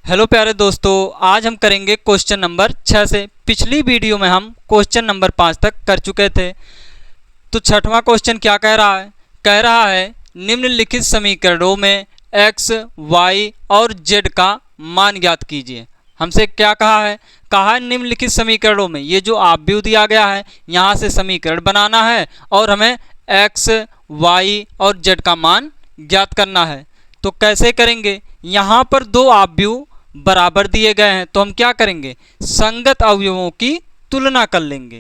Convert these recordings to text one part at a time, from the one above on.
Hello प्यारे दोस्तों, आज हम करेंगे क्वेश्चन नंबर 6 से। पिछली वीडियो में हम क्वेश्चन नंबर 5 तक कर चुके थे। तो छठवां क्वेश्चन क्या कह रहा है? कह रहा है निम्नलिखित समीकरणों में x, y और z का मान ज्ञात कीजिए। हमसे क्या कहा है? कहा है निम्नलिखित समीकरणों में, ये जो आव्यूह दिया गया है यहाँ से समीकरण बनाना है और हमें x, y और z का मान ज्ञात करना है। तो कैसे करेंगे? यहाँ पर दो आव्यूह बराबर दिए गए हैं तो हम क्या करेंगे? संगत अवयवों की तुलना कर लेंगे।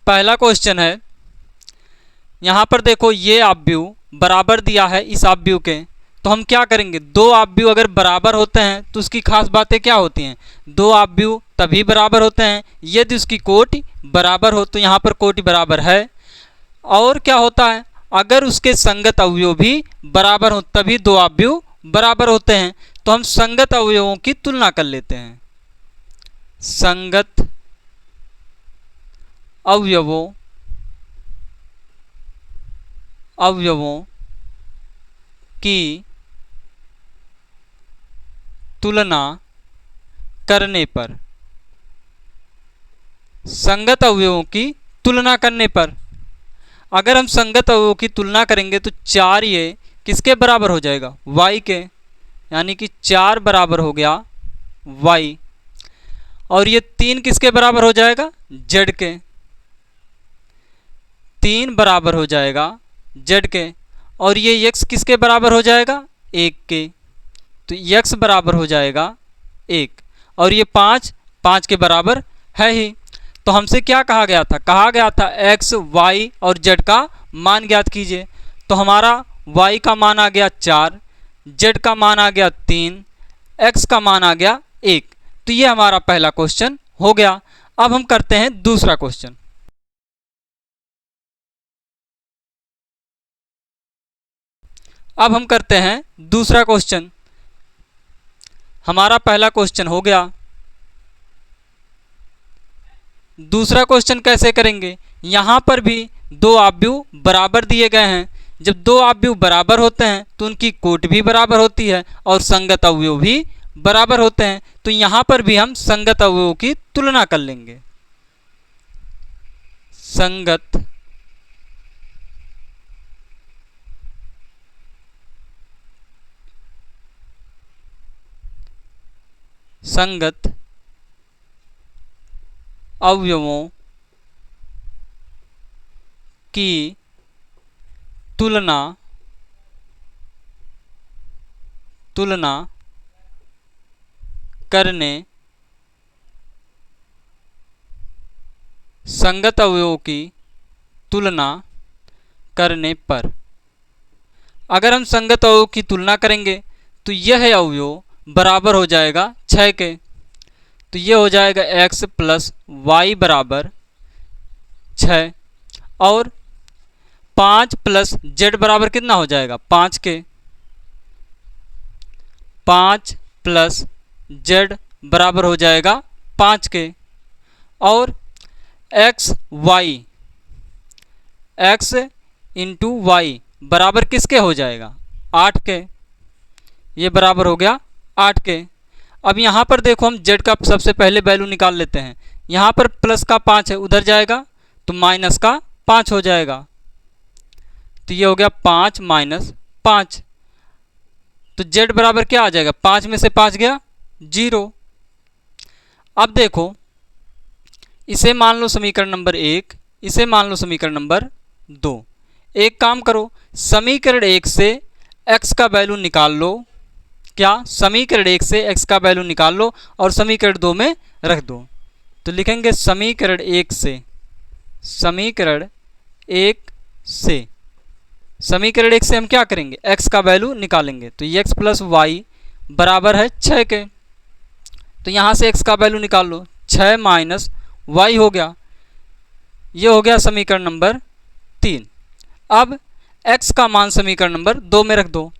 पहला क्वेश्चन है, यहाँ पर देखो ये आव्यूह बराबर दिया है इस आव्यूह के, तो हम क्या करेंगे? दो आव्यूह अगर बराबर होते हैं तो उसकी खास बातें क्या होती हैं? दो आव्यूह तभी बराबर होते हैं यदि उसकी कोटि बराबर हो। तो यहाँ पर कोटि बराबर है। और क्या होता है? अगर उसके संगत अवयव भी बराबर हो तभी दो आव्यूह बराबर होते हैं। तो हम संगत अवयवों की तुलना कर लेते हैं। संगत अवयवों की तुलना करने पर, संगत अवयवों की तुलना करने पर अगर हम संगत अवयवों की तुलना करेंगे तो 4 ये किसके बराबर हो जाएगा? y के, यानी कि 4 बराबर हो गया y। और ये 3 किसके बराबर हो जाएगा? z के। 3 बराबर हो जाएगा z के। और ये x किसके बराबर हो जाएगा? 1 के। तो x बराबर हो जाएगा 1। और ये 5 के बराबर है ही। तो हमसे क्या कहा गया था? कहा गया था x, y और z का मान ज्ञात कीजिए। तो हमारा y का मान आ गया 4, z का मान आ गया 3, x का मान आ गया 1। तो ये हमारा पहला क्वेश्चन हो गया। अब हम करते हैं दूसरा क्वेश्चन। अब हम करते हैं दूसरा क्वेश्चन। हमारा पहला क्वेश्चन हो गया। दूसरा क्वेश्चन कैसे करेंगे? यहाँ पर भी दो आव्यूह बराबर दिए गए हैं। जब दो आव्यूह बराबर होते हैं तो उनकी कोटि भी बराबर होती है और संगत अवयव भी बराबर होते हैं। तो यहाँ पर भी हम संगत अवयवों की तुलना कर लेंगे। संगत अवयवों की तुलना करने, संगत अवयवों की तुलना करने पर अगर हम संगत अवयव की तुलना करेंगे तो यह अवयव बराबर हो जाएगा 6 के। तो ये हो जाएगा x प्लस वाई बराबर 6। और 5 प्लस z बराबर कितना हो जाएगा? 5 के। 5 प्लस z बराबर हो जाएगा 5 के। और x इंटू वाई बराबर किसके हो जाएगा? 8 के। ये बराबर हो गया 8 के। अब यहाँ पर देखो हम z का सबसे पहले वैल्यू निकाल लेते हैं। यहाँ पर प्लस का 5 है, उधर जाएगा तो माइनस का 5 हो जाएगा। तो ये हो गया 5 माइनस 5। तो z बराबर क्या आ जाएगा? 5 में से 5 गया 0। अब देखो इसे मान लो समीकरण नंबर 1, इसे मान लो समीकरण नंबर 2। एक काम करो, समीकरण 1 से x का वैल्यू निकाल लो। क्या? समीकरण 1 से x का वैल्यू निकाल लो और समीकरण 2 में रख दो। तो लिखेंगे समीकरण 1 से हम क्या करेंगे? x का वैल्यू निकालेंगे। तो x प्लस वाई बराबर है 6 के। तो यहाँ से x का वैल्यू निकाल लो। 6 माइनस वाई हो गया। ये हो गया समीकरण नंबर 3। अब x का मान समीकरण नंबर 2 में रख दो।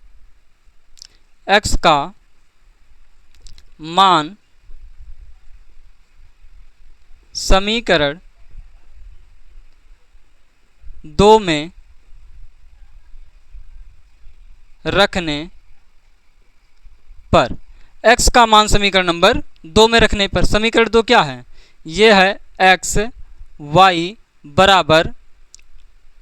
x का मान समीकरण 2 में रखने पर, x का मान समीकरण नंबर 2 में रखने पर, समीकरण 2 क्या है? ये है x y बराबर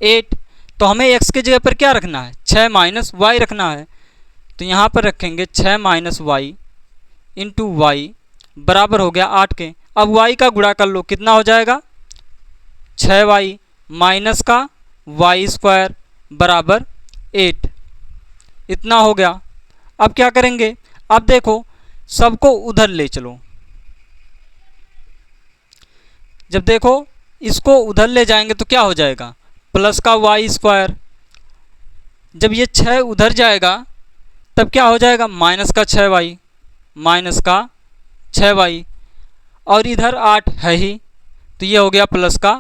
8। तो हमें x के जगह पर क्या रखना है? 6 माइनस वाई रखना है। तो यहाँ पर रखेंगे 6 माइनस वाई इंटू वाई बराबर हो गया 8 के। अब y का गुणा कर लो, कितना हो जाएगा? 6y माइनस का वाई स्क्वायर बराबर 8, इतना हो गया। अब क्या करेंगे? अब देखो सबको उधर ले चलो। जब देखो इसको उधर ले जाएंगे तो क्या हो जाएगा? प्लस का वाई स्क्वायर। जब ये 6 उधर जाएगा तब क्या हो जाएगा? माइनस का 6y, माइनस का 6y, और इधर 8 है ही, तो ये हो गया प्लस का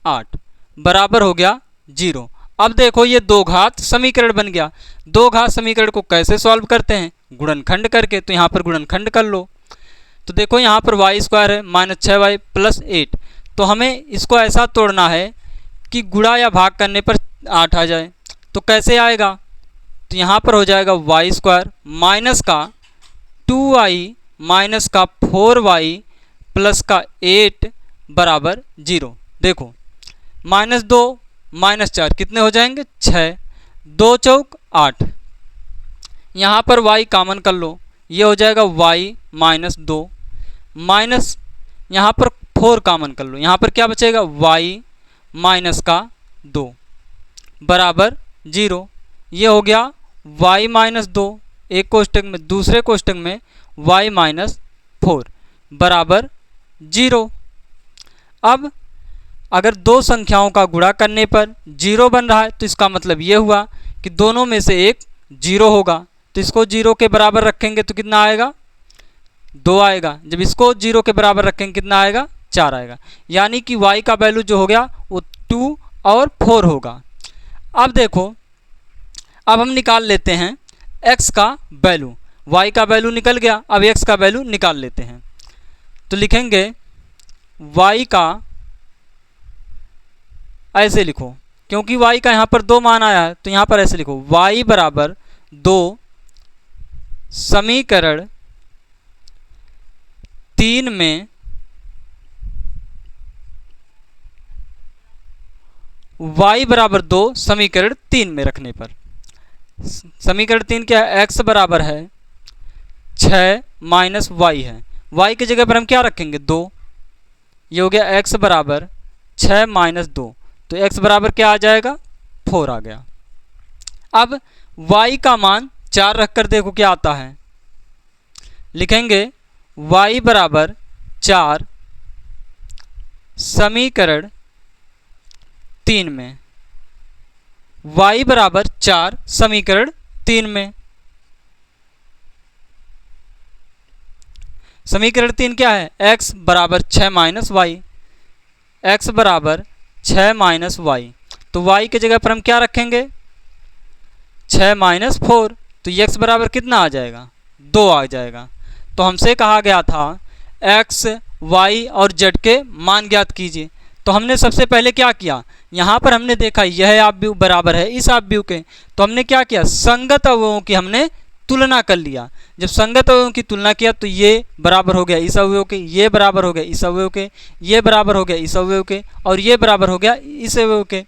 8 बराबर हो गया 0। अब देखो ये दो घात समीकरण बन गया। दो घात समीकरण को कैसे सॉल्व करते हैं? गुणनखंड करके। तो यहाँ पर गुणनखंड कर लो। तो देखो यहाँ पर वाई स्क्वायर है माइनस 6y प्लस 8, तो हमें इसको ऐसा तोड़ना है कि गुणा या भाग करने पर 8 आ जाए। तो कैसे आएगा? तो यहाँ पर हो जाएगा वाई स्क्वायर माइनस का 2y माइनस का 4y प्लस का 8 बराबर 0। देखो माइनस 2 माइनस 4 कितने हो जाएंगे? 6, 2 चौक 8। यहाँ पर y कॉमन कर लो, ये हो जाएगा y माइनस 2 माइनस यहाँ पर 4 कॉमन कर लो, यहाँ पर क्या बचेगा? y माइनस का 2 बराबर 0। ये हो गया y माइनस 2 एक कोष्टक में, दूसरे कोष्टक में y माइनस 4 बराबर 0। अब अगर दो संख्याओं का गुणा करने पर 0 बन रहा है तो इसका मतलब ये हुआ कि दोनों में से एक 0 होगा। तो इसको 0 के बराबर रखेंगे तो कितना आएगा? 2 आएगा। जब इसको 0 के बराबर रखेंगे कितना आएगा? 4 आएगा। यानी कि y का वैल्यू जो हो गया वो 2 और 4 होगा। अब देखो अब हम निकाल लेते हैं x का वैल्यू। y का वैल्यू निकल गया, अब x का वैल्यू निकाल लेते हैं। तो लिखेंगे y का, ऐसे लिखो क्योंकि y का यहाँ पर 2 मान आया है, तो यहाँ पर ऐसे लिखो y बराबर 2 समीकरण 3 में y बराबर 2 समीकरण 3 में रखने पर, समीकरण 3 क्या है? x बराबर है 6 माइनस वाई है। y की जगह पर हम क्या रखेंगे? 2। ये हो गया x बराबर 6 माइनस 2, तो x बराबर क्या आ जाएगा? 4 आ गया। अब y का मान 4 रखकर देखो क्या आता है। लिखेंगे y बराबर 4 समीकरण 3 में, y बराबर 4 समीकरण 3 में। समीकरण 3 क्या है? x बराबर 6 माइनस वाई, x बराबर 6 माइनस वाई। तो y की जगह पर हम क्या रखेंगे? 6 माइनस 4, तो x बराबर कितना आ जाएगा? 2 आ जाएगा। तो हमसे कहा गया था x, y और z के मान ज्ञात कीजिए। तो हमने सबसे पहले क्या किया? यहाँ पर हमने देखा यह आव्यूह बराबर है इस आव्यूह के, तो हमने क्या किया? संगत अवयवों की हमने तुलना कर लिया। जब संगत अवयवों की तुलना किया तो ये बराबर हो गया इस अवयव के, ये बराबर हो गया इस अवयव के, ये बराबर हो गया इस अवयव के, और ये बराबर हो गया इस अवयव के।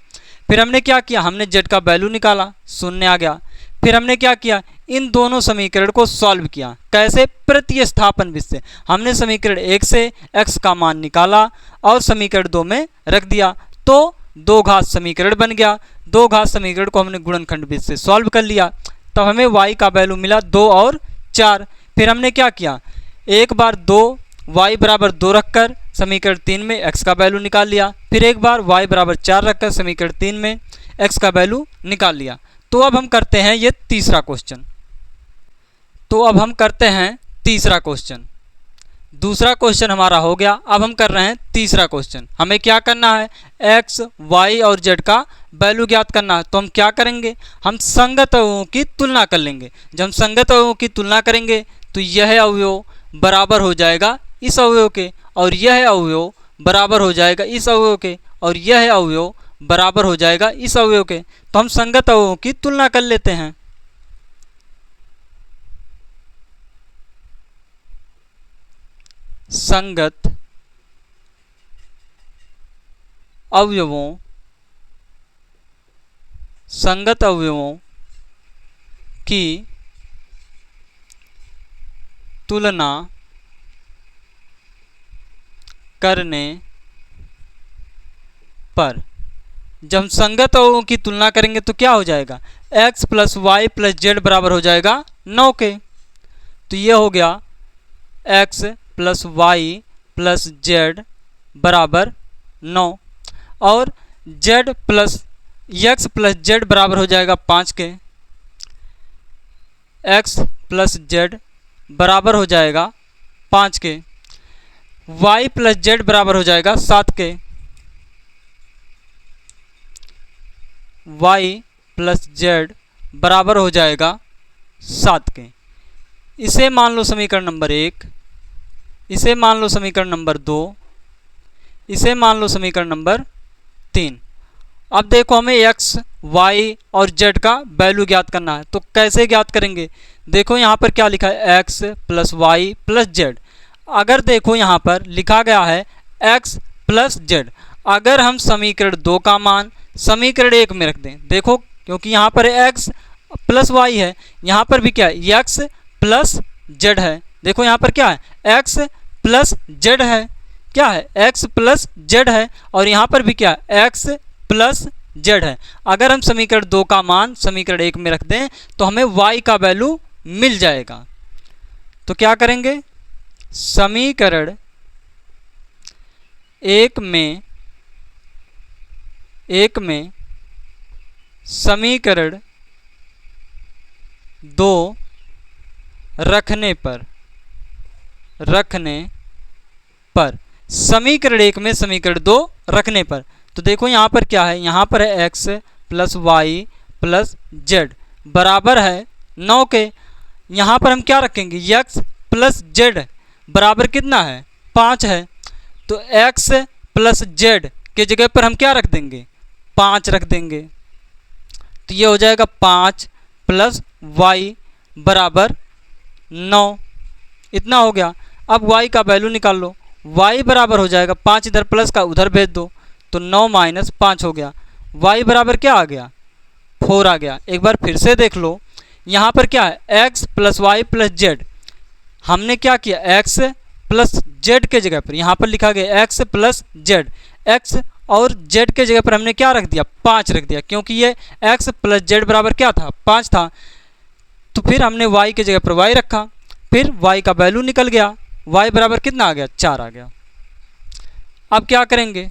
फिर हमने क्या किया? हमने z का वैल्यू निकाला, 0 आ गया। फिर हमने क्या किया? इन दोनों समीकरण को सॉल्व किया। कैसे? प्रतिस्थापन विधि से। हमने समीकरण 1 से x का मान निकाला और समीकरण 2 में रख दिया, तो दो घात समीकरण बन गया। दो घात समीकरण को हमने गुणनखंड विधि से सॉल्व कर लिया, तब हमें y का वैल्यू मिला 2 और 4। फिर हमने क्या किया? एक बार 2 y बराबर 2 रखकर समीकरण 3 में x का वैल्यू निकाल लिया, फिर एक बार y बराबर 4 रखकर समीकरण 3 में x का वैल्यू निकाल लिया। तो अब हम करते हैं ये तीसरा क्वेश्चन। तीसरा क्वेश्चन, दूसरा क्वेश्चन हमारा हो गया। अब हम कर रहे हैं तीसरा क्वेश्चन। हमें क्या करना है? x, y और z का वैल्यू ज्ञात करना है। तो हम क्या करेंगे? हम संगत अवयवों की तुलना कर लेंगे। जब हम संगत अवयवों की तुलना करेंगे तो यह अवयव बराबर हो जाएगा इस अवयव के, और यह अवयव बराबर हो जाएगा इस अवयव के, और यह अवयव बराबर हो जाएगा इस अवयव के। तो हम संगत अवयवों की तुलना कर लेते हैं। संगत अवयवों की तुलना करने पर, जब हम संगत अवयवों की तुलना करेंगे तो क्या हो जाएगा, x plus y plus z बराबर हो जाएगा 9 के। तो ये हो गया x plus y plus z बराबर 9 और z plus x plus z बराबर हो जाएगा 5 के। x प्लस जेड बराबर हो जाएगा 5 के। y प्लस जेड बराबर हो जाएगा 7 के। y प्लस जेड बराबर हो जाएगा 7 के। इसे मान लो समीकरण नंबर 1, इसे मान लो समीकरण नंबर 2, इसे मान लो समीकरण नंबर 3। अब देखो हमें x, y और z का वैल्यू ज्ञात करना है। तो कैसे ज्ञात करेंगे, देखो यहाँ पर क्या लिखा है, x plus y plus z. अगर देखो यहाँ पर लिखा गया है x प्लस जेड, अगर हम समीकरण 2 का मान समीकरण 1 में रख दें, देखो क्योंकि यहाँ पर x प्लस वाई है, यहाँ पर भी क्या है x प्लस जेड है। देखो यहाँ पर क्या है x प्लस जेड है, क्या है x प्लस जेड है, और यहाँ पर भी क्या है x प्लस जेड है। अगर हम समीकरण 2 का मान समीकरण 1 में रख दें तो हमें y का वैल्यू मिल जाएगा। तो क्या करेंगे, समीकरण 1 में समीकरण 2 रखने पर समीकरण 1 में समीकरण 2 रखने पर, तो देखो यहाँ पर क्या है, यहाँ पर है x plus y plus z बराबर है 9 के। यहाँ पर हम क्या रखेंगे, x प्लस जेड बराबर कितना है 5 है। तो x प्लस जेड के जगह पर हम क्या रख देंगे, 5 रख देंगे। तो ये हो जाएगा 5 प्लस वाई बराबर 9, इतना हो गया। अब y का वैल्यू निकाल लो, y बराबर हो जाएगा 5, इधर प्लस का उधर भेज दो तो 9 माइनस 5 हो गया। y बराबर क्या आ गया, 4 आ गया। एक बार फिर से देख लो, यहाँ पर क्या है x plus y plus z, हमने क्या किया x प्लस जेड के जगह पर यहाँ पर लिखा गया x प्लस जेड, x और z के जगह पर हमने क्या रख दिया, 5 रख दिया, क्योंकि ये x प्लस जेड बराबर क्या था, 5 था। तो फिर हमने y के जगह पर y रखा, फिर y का वैल्यू निकल गया, y बराबर कितना आ गया, 4 आ गया। अब क्या करेंगे,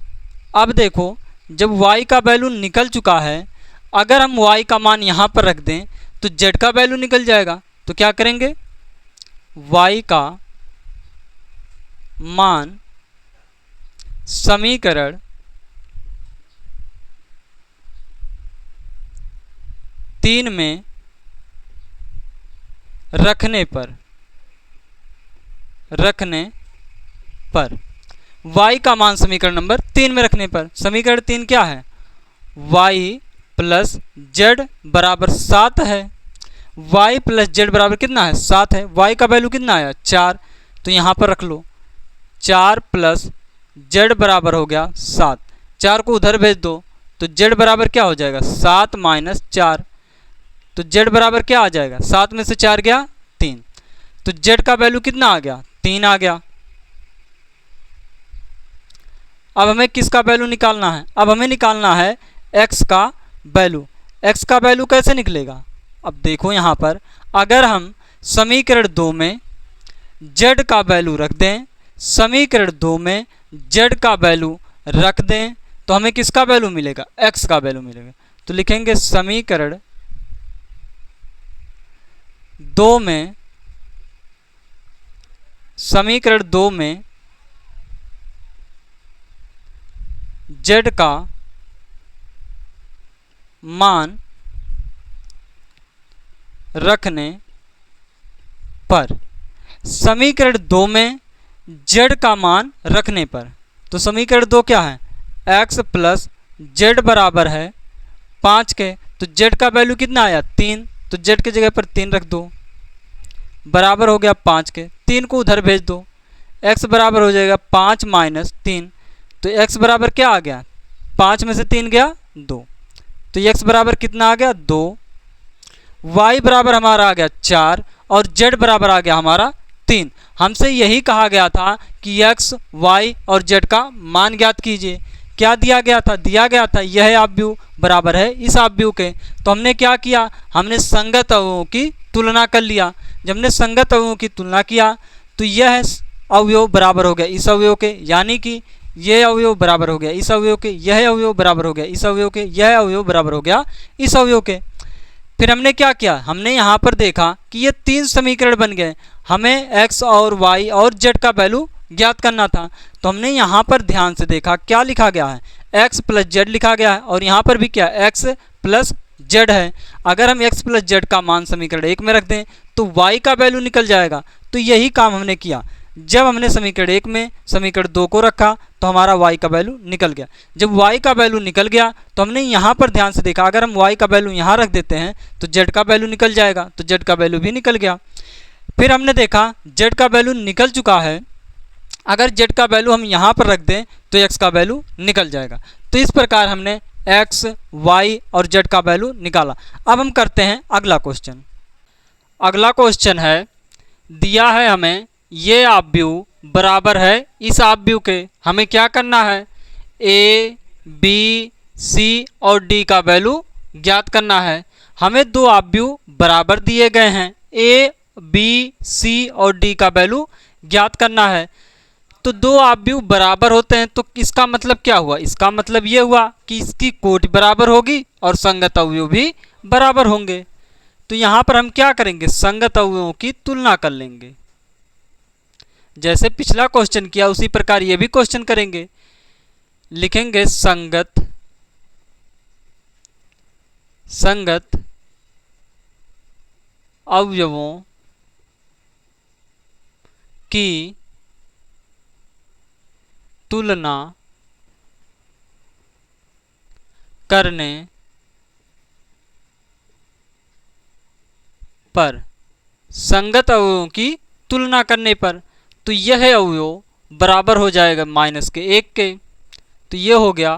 अब देखो जब y का वैल्यू निकल चुका है, अगर हम y का मान यहाँ पर रख दें तो z का वैल्यू निकल जाएगा। तो क्या करेंगे, y का मान समीकरण 3 में रखने पर y का मान समीकरण नंबर 3 में रखने पर, समीकरण 3 क्या है, y प्लस जेड बराबर 7 है। y प्लस जेड बराबर कितना है, 7 है। y का वैल्यू कितना आया, 4। तो यहाँ पर रख लो, 4 प्लस जेड बराबर हो गया 7, 4 को उधर भेज दो तो जेड बराबर क्या हो जाएगा, 7 माइनस 4। तो जेड बराबर क्या आ जाएगा, 7 में से 4 गया 3। तो जेड का वैल्यू कितना आ गया, 3 आ गया। अब हमें किसका वैल्यू निकालना है, अब हमें निकालना है x का वैल्यू। x का वैल्यू कैसे निकलेगा, अब देखो यहाँ पर अगर हम समीकरण 2 में z का वैल्यू रख दें, समीकरण 2 में z का वैल्यू रख दें तो हमें किसका वैल्यू मिलेगा, x का वैल्यू मिलेगा। तो लिखेंगे समीकरण 2 में z का मान रखने पर, समीकरण 2 में z का मान रखने पर, तो समीकरण 2 क्या है, x प्लस जेड बराबर है 5 के। तो z का वैल्यू कितना आया, 3। तो z के जगह पर 3 रख दो, बराबर हो गया 5 के। 3 को उधर भेज दो, x बराबर हो जाएगा 5 माइनस 3, तो x बराबर क्या आ गया, 5 में से 3 गया 2, तो x बराबर कितना आ गया 2। y बराबर हमारा आ गया 4 और z बराबर आ गया हमारा 3। हमसे यही कहा गया था कि x, y और z का मान ज्ञात कीजिए। क्या दिया गया था, दिया गया था यह आव्यूह बराबर है इस आव्यूह के। तो हमने क्या किया, हमने संगत अवयवों की तुलना कर लिया। जब हमने संगत अवयवों की तुलना किया तो यह अवयव बराबर हो गया इस अवयव के, यानी कि यह अवयव बराबर हो गया इस अवयव के, यह अवयव बराबर हो गया इस अवयव के, यह अवयव बराबर हो गया इस अवयव के। फिर हमने क्या किया, हमने यहाँ पर देखा कि ये 3 समीकरण बन गए। हमें x और y और z का वैल्यू ज्ञात करना था, तो हमने यहाँ पर ध्यान से देखा क्या लिखा गया है, x प्लस z लिखा गया है और यहाँ पर भी क्या x प्लस z है। अगर हम x प्लस z का मान समीकरण 1 में रख दें तो y का वैल्यू निकल जाएगा। तो यही काम हमने किया। जब हमने समीकरण 1 में समीकरण 2 को रखा तो हमारा y का वैल्यू निकल गया। जब y का वैल्यू निकल गया तो हमने यहाँ पर ध्यान से देखा, अगर हम y का वैल्यू यहाँ रख देते हैं तो z का वैल्यू निकल जाएगा, तो z का वैल्यू भी निकल गया। फिर हमने देखा z का वैल्यू निकल चुका है, अगर z का वैल्यू हम यहाँ पर रख दें तो x का वैल्यू निकल जाएगा। तो इस प्रकार हमने x, y और z का वैल्यू निकाला। अब हम करते हैं अगला क्वेश्चन। अगला क्वेश्चन है, दिया है हमें ये आव्यूह बराबर है इस आव्यूह के। हमें क्या करना है, a, b, c और d का वैल्यू ज्ञात करना है। हमें 2 आव्यूह बराबर दिए गए हैं, a, b, c और d का वैल्यू ज्ञात करना है। तो 2 आव्यूह बराबर होते हैं तो इसका मतलब क्या हुआ, इसका मतलब ये हुआ कि इसकी कोटि बराबर होगी और संगत अवयव भी बराबर होंगे। तो यहाँ पर हम क्या करेंगे, संगत अवयवों की तुलना कर लेंगे। जैसे पिछला क्वेश्चन किया उसी प्रकार ये भी क्वेश्चन करेंगे। लिखेंगे संगत अवयवों की तुलना करने पर, संगत अवयवों की तुलना करने पर, तो यह अवयव बराबर हो जाएगा माइनस के 1 के। तो ये हो गया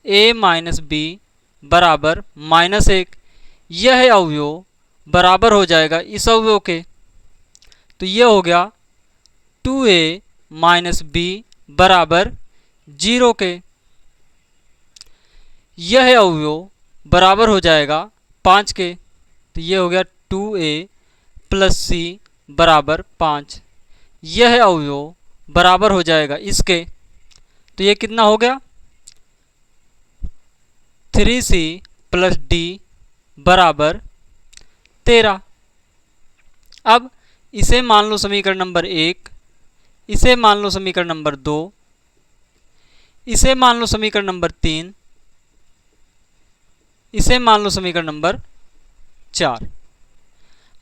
a माइनस बी बराबर -1। यह अवयव बराबर हो जाएगा इस अवयव के। तो ये हो गया 2a माइनस बी बराबर 0 के। यह अवयव बराबर हो जाएगा 5 के। तो ये हो गया 2a प्लस सी बराबर 5। यह अवयव बराबर हो जाएगा इसके। तो ये कितना हो गया, 3c प्लस डी बराबर 13। अब इसे मान लो समीकरण नंबर 1, इसे मान लो समीकरण नंबर 2, इसे मान लो समीकरण नंबर 3, इसे मान लो समीकरण नंबर 4।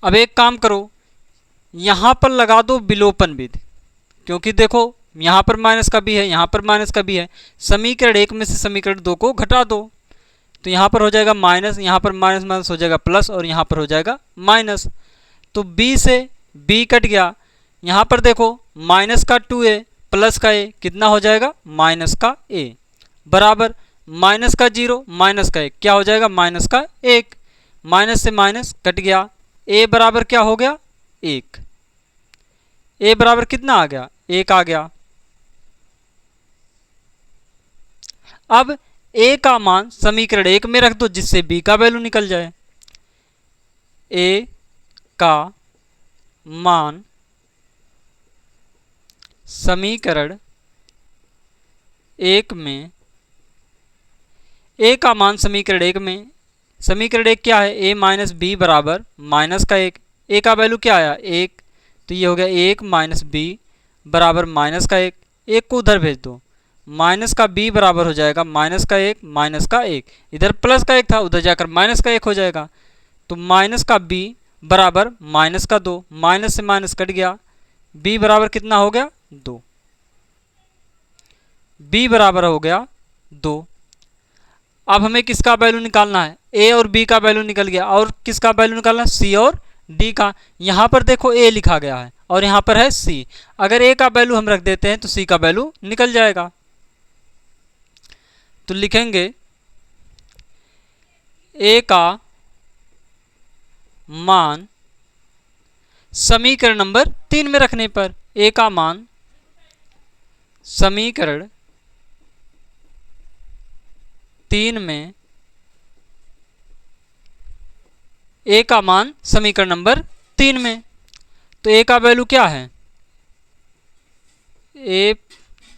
अब एक काम करो, यहाँ पर लगा दो विलोपन विधि, क्योंकि देखो यहाँ पर माइनस का भी है, यहाँ पर माइनस का भी है। समीकरण 1 में से समीकरण 2 को घटा दो, तो यहाँ पर हो जाएगा माइनस, यहाँ पर माइनस माइनस हो जाएगा प्लस और यहाँ पर हो जाएगा माइनस। तो b से b कट गया। यहाँ पर देखो माइनस का 2a प्लस का a कितना हो जाएगा, माइनस का a बराबर माइनस का 0 माइनस का 1 क्या हो जाएगा, माइनस का 1। माइनस से माइनस कट गया, a बराबर क्या हो गया 1। a बराबर कितना आ गया, 1 आ गया। अब a का मान समीकरण 1 में रख दो जिससे b का वैल्यू निकल जाए। a का मान समीकरण 1 में, a का मान समीकरण 1 में, समीकरण 1 क्या है, a माइनस बी बराबर माइनस का 1। a का वैल्यू क्या आया 1, तो ये हो गया 1 माइनस बी बराबर माइनस का 1। 1 को उधर भेज दो, माइनस का b बराबर हो जाएगा माइनस का 1 माइनस का 1। इधर प्लस का 1 था, उधर जाकर माइनस का 1 हो जाएगा। तो माइनस का b बराबर माइनस का 2, माइनस से माइनस कट गया, b बराबर कितना हो गया 2। b बराबर हो गया 2। अब हमें किसका वैल्यू निकालना है, a और b का वैल्यू निकल गया, और किसका वैल्यू निकालना है, c और डी का। यहाँ पर देखो ए लिखा गया है और यहाँ पर है सी। अगर ए का वैल्यू हम रख देते हैं तो सी का वैल्यू निकल जाएगा। तो लिखेंगे ए का मान समीकरण नंबर 3 में रखने पर, ए का मान समीकरण 3 में, ए का मान समीकरण नंबर 3 में। तो ए का वैल्यू क्या है, ए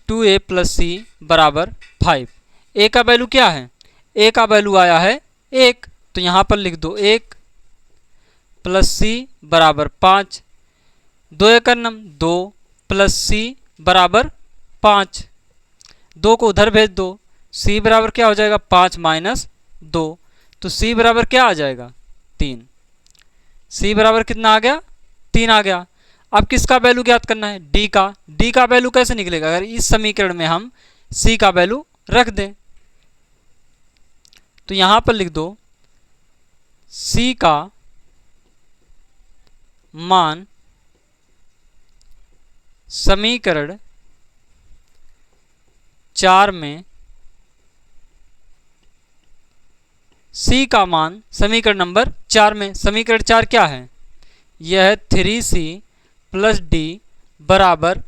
2a प्लस सी बराबर 5। ए का वैल्यू क्या है, ए का वैल्यू आया है 1, तो यहाँ पर लिख दो 1 प्लस सी बराबर 5। 2 एक 2 प्लस सी बराबर 5। 2 को उधर भेज दो, सी बराबर क्या हो जाएगा 5 माइनस 2। तो सी बराबर क्या आ जाएगा 3। सी बराबर कितना आ गया 3 आ गया। अब किसका वैल्यू ज्ञात करना है, डी का। डी का वैल्यू कैसे निकलेगा, अगर इस समीकरण में हम सी का वैल्यू रख दें। तो यहां पर लिख दो सी का मान समीकरण 4 में, सी का मान समीकरण नंबर 4 में। समीकरण 4 क्या है, यह है 3c प्लस डी बराबर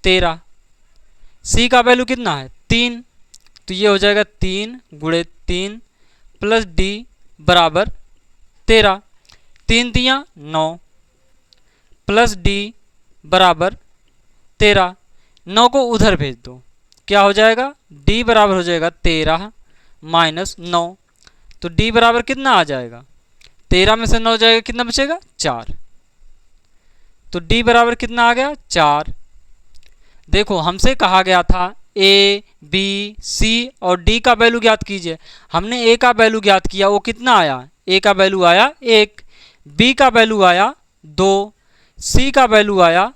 13। सी का वैल्यू कितना है 3, तो ये हो जाएगा 3 गुणे 3 प्लस डी बराबर 13। 3 दिया 9 प्लस डी बराबर 13। 9 को उधर भेज दो, क्या हो जाएगा डी बराबर हो जाएगा 13 माइनस 9। तो डी बराबर कितना आ जाएगा, 13 में से 9 जाएगा कितना बचेगा 4। तो डी बराबर कितना आ गया 4। देखो हमसे कहा गया था ए बी सी और डी का वैल्यू ज्ञात कीजिए। हमने ए का वैल्यू ज्ञात किया, वो कितना आया, ए का वैल्यू आया 1, बी का वैल्यू आया 2, सी का वैल्यू आया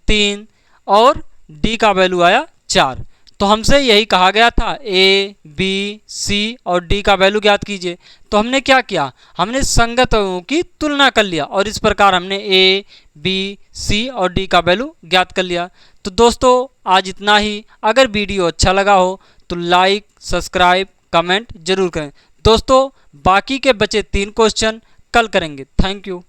3 और डी का वैल्यू आया 4। तो हमसे यही कहा गया था ए बी सी और डी का वैल्यू ज्ञात कीजिए। तो हमने क्या किया, हमने संगत अवयवों की तुलना कर लिया और इस प्रकार हमने ए बी सी और डी का वैल्यू ज्ञात कर लिया। तो दोस्तों आज इतना ही। अगर वीडियो अच्छा लगा हो तो लाइक सब्सक्राइब कमेंट जरूर करें। दोस्तों बाकी के बचे 3 क्वेश्चन कल करेंगे। Thank you.